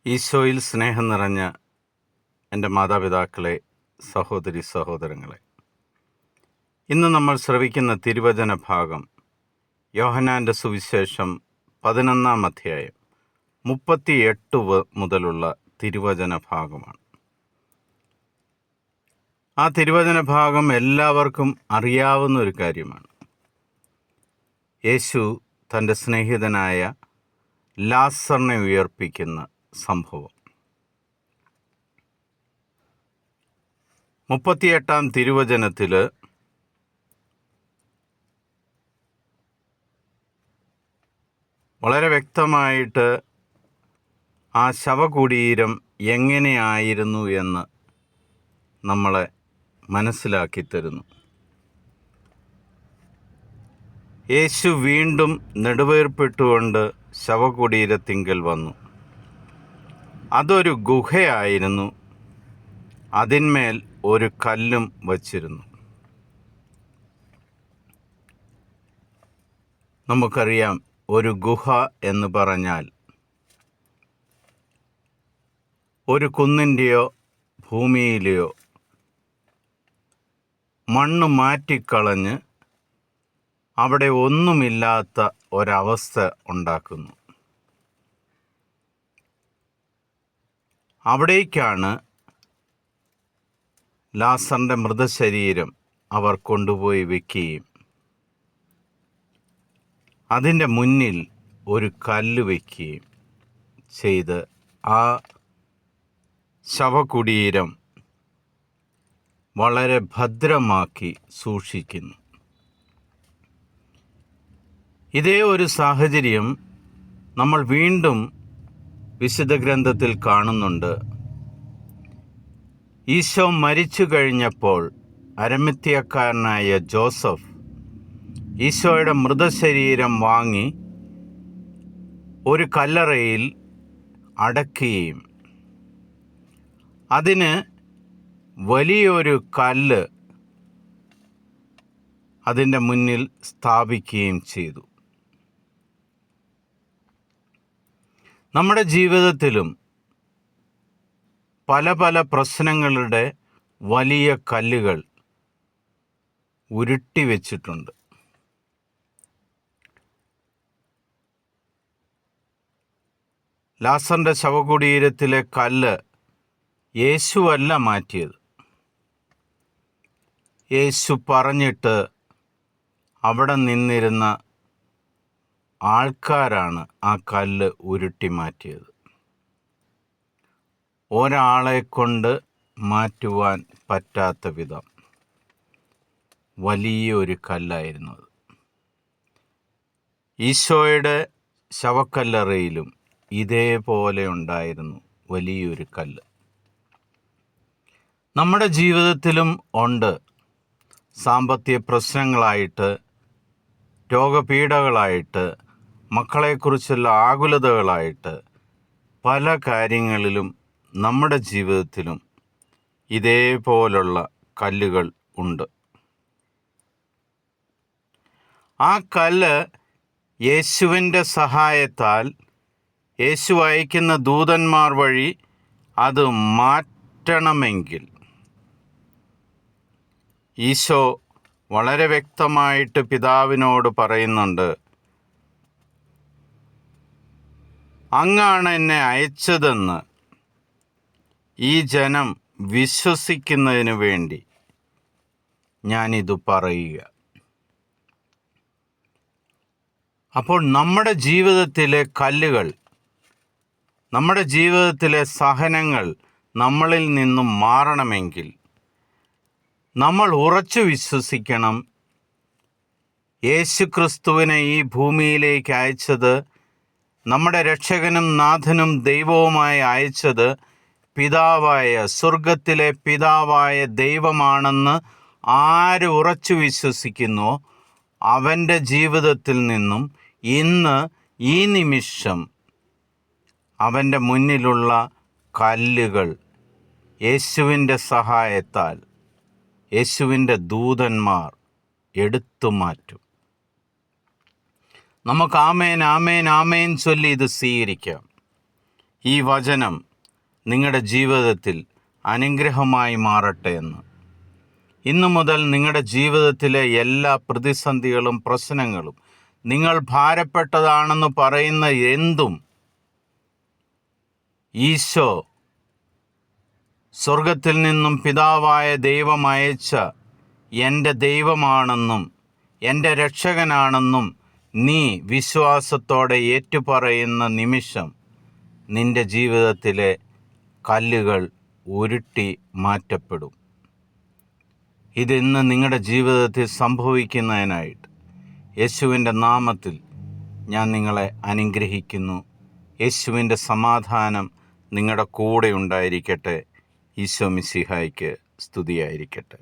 ഈശോയിൽ സ്നേഹം നിറഞ്ഞ എൻ്റെ മാതാപിതാക്കളെ, സഹോദരി സഹോദരങ്ങളെ, ഇന്ന് നമ്മൾ ശ്രവിക്കുന്ന തിരുവചന ഭാഗം യോഹന്നാൻ്റെ സുവിശേഷം 11-ാം അധ്യായം 38 മുതലുള്ള തിരുവചന ഭാഗമാണ്. ആ തിരുവചന ഭാഗം എല്ലാവർക്കും അറിയാവുന്ന ഒരു കാര്യമാണ്. യേശു തൻ്റെ സ്നേഹിതനായ ലാസറിനെ ഉയർപ്പിക്കുന്ന സംഭവം. 38-ാം തിരുവചനത്തിൽ വളരെ വ്യക്തമായിട്ട് ആ ശവകുടീരം എങ്ങനെയായിരുന്നു എന്ന് നമ്മളെ മനസ്സിലാക്കി തരുന്നു. യേശു വീണ്ടും നെടുവേർപ്പെട്ടുകൊണ്ട് ശവകുടീരത്തിങ്കൽ വന്നു. അതൊരു ഗുഹയായിരുന്നു. അതിന്മേൽ ഒരു കല്ലും വച്ചിരുന്നു. നമുക്കറിയാം, ഒരു ഗുഹ എന്ന് പറഞ്ഞാൽ ഒരു കുന്നിൻ്റെയോ ഭൂമിയിലെയോ മണ്ണ് മാറ്റിക്കളഞ്ഞ് അവിടെ ഒന്നുമില്ലാത്ത ഒരവസ്ഥ ഉണ്ടാക്കുന്നു. അവിടേക്കാണ് ലാസറിൻ്റെ മൃതശരീരം അവർ കൊണ്ടുപോയി വയ്ക്കുകയും അതിൻ്റെ മുന്നിൽ ഒരു കല്ല് വയ്ക്കുകയും ചെയ്ത് ആ ശവകുടീരം വളരെ ഭദ്രമാക്കി സൂക്ഷിക്കുന്നു. ഇതേ ഒരു സാഹചര്യം നമ്മൾ വീണ്ടും വിശുദ്ധ ഗ്രന്ഥത്തിൽ കാണുന്നുണ്ട്. ഈശോ മരിച്ചു കഴിഞ്ഞപ്പോൾ അരിമത്ഥ്യക്കാരനായ ജോസഫ് ഈശോയുടെ മൃതശരീരം വാങ്ങി ഒരു കല്ലറയിൽ അടക്കുകയും അതിന് വലിയൊരു കല്ല് അതിൻ്റെ മുന്നിൽ സ്ഥാപിക്കുകയും ചെയ്തു. നമ്മുടെ ജീവിതത്തിലും പല പല പ്രശ്നങ്ങളുടെ വലിയ കല്ലുകൾ ഉരുട്ടി വച്ചിട്ടുണ്ട്. ലാസറിൻ്റെ ശവകുടീരത്തിലെ കല്ല് യേശുവല്ല മാറ്റിയത്. യേശു പറഞ്ഞിട്ട് അവിടെ നിന്നിരുന്ന ആൾക്കാരാണ് ആ കല്ല് ഉരുട്ടി മാറ്റിയത്. ഒരാളെ കൊണ്ട് മാറ്റുവാൻ പറ്റാത്ത വിധം വലിയൊരു കല്ലായിരുന്നു അത്. ഈശോയുടെ ശവക്കല്ലറയിലും ഇതേപോലെ ഉണ്ടായിരുന്നു വലിയൊരു കല്ല്. നമ്മുടെ ജീവിതത്തിലും ഉണ്ട്. സാമ്പത്തിക പ്രശ്നങ്ങളായിട്ട്, രോഗപീഠകളായിട്ട്, മക്കളെക്കുറിച്ചുള്ള ആകുലതകളായിട്ട്, പല കാര്യങ്ങളിലും നമ്മുടെ ജീവിതത്തിലും ഇതേപോലുള്ള കല്ലുകൾ ഉണ്ട്. ആ കല്ല് യേശുവിൻ്റെ സഹായത്താൽ, യേശു അയക്കുന്ന ദൂതന്മാർ വഴി അത് മാറ്റണമെങ്കിൽ ഈശോ വളരെ വ്യക്തമായിട്ട് പിതാവിനോട് പറയുന്നുണ്ട്, അങ്ങാണ് എന്നെ അയച്ചതെന്ന് ഈ ജനം വിശ്വസിക്കുന്നതിന് വേണ്ടി ഞാനിത് പറയുക. അപ്പോൾ നമ്മുടെ ജീവിതത്തിലെ കല്ലുകൾ, നമ്മുടെ ജീവിതത്തിലെ സഹനങ്ങൾ നമ്മളിൽ നിന്നും മാറണമെങ്കിൽ നമ്മൾ ഉറച്ചു വിശ്വസിക്കണം, യേശുക്രിസ്തുവിനെ ഈ ഭൂമിയിലേക്ക് അയച്ചത്, നമ്മുടെ രക്ഷകനും നാഥനും ദൈവവുമായി അയച്ചത് പിതാവായ, സ്വർഗത്തിലെ പിതാവായ ദൈവമാണെന്ന് ആര് ഉറച്ചു വിശ്വസിക്കുന്നുവോ അവൻ്റെ ജീവിതത്തിൽ നിന്നും ഇന്ന് ഈ നിമിഷം അവൻ്റെ മുന്നിലുള്ള കല്ലുകൾ യേശുവിൻ്റെ സഹായത്താൽ യേശുവിൻ്റെ ദൂതന്മാർ എടുത്തു മാറ്റും. നമുക്ക് ആമേൻ ആമേൻ ആമേൻ ചൊല്ലി ഇത് സ്വീകരിക്കാം. ഈ വചനം നിങ്ങളുടെ ജീവിതത്തിൽ അനുഗ്രഹമായി മാറട്ടെ എന്ന്. ഇന്നു മുതൽ നിങ്ങളുടെ ജീവിതത്തിലെ എല്ലാ പ്രതിസന്ധികളും പ്രശ്നങ്ങളും, നിങ്ങൾ ഭാരപ്പെട്ടതാണെന്ന് പറയുന്ന എന്തും ഈശോ സ്വർഗത്തിൽ നിന്നും പിതാവായ ദൈവം അയച്ച എൻ്റെ ദൈവമാണെന്നും എൻ്റെ രക്ഷകനാണെന്നും നീ വിശ്വാസത്തോടെ ഏറ്റുപറയുന്ന നിമിഷം നിൻ്റെ ജീവിതത്തിലെ കല്ലുകൾ ഉരുട്ടി മാറ്റപ്പെടും. ഇതിന്ന് നിങ്ങളുടെ ജീവിതത്തിൽ സംഭവിക്കുന്നതിനായിട്ട് യേശുവിൻ്റെ നാമത്തിൽ ഞാൻ നിങ്ങളെ അനുഗ്രഹിക്കുന്നു. യേശുവിൻ്റെ സമാധാനം നിങ്ങളുടെ കൂടെ ഉണ്ടായിരിക്കട്ടെ. ഈശോ മിശിഹായ്ക്ക് സ്തുതിയായിരിക്കട്ടെ.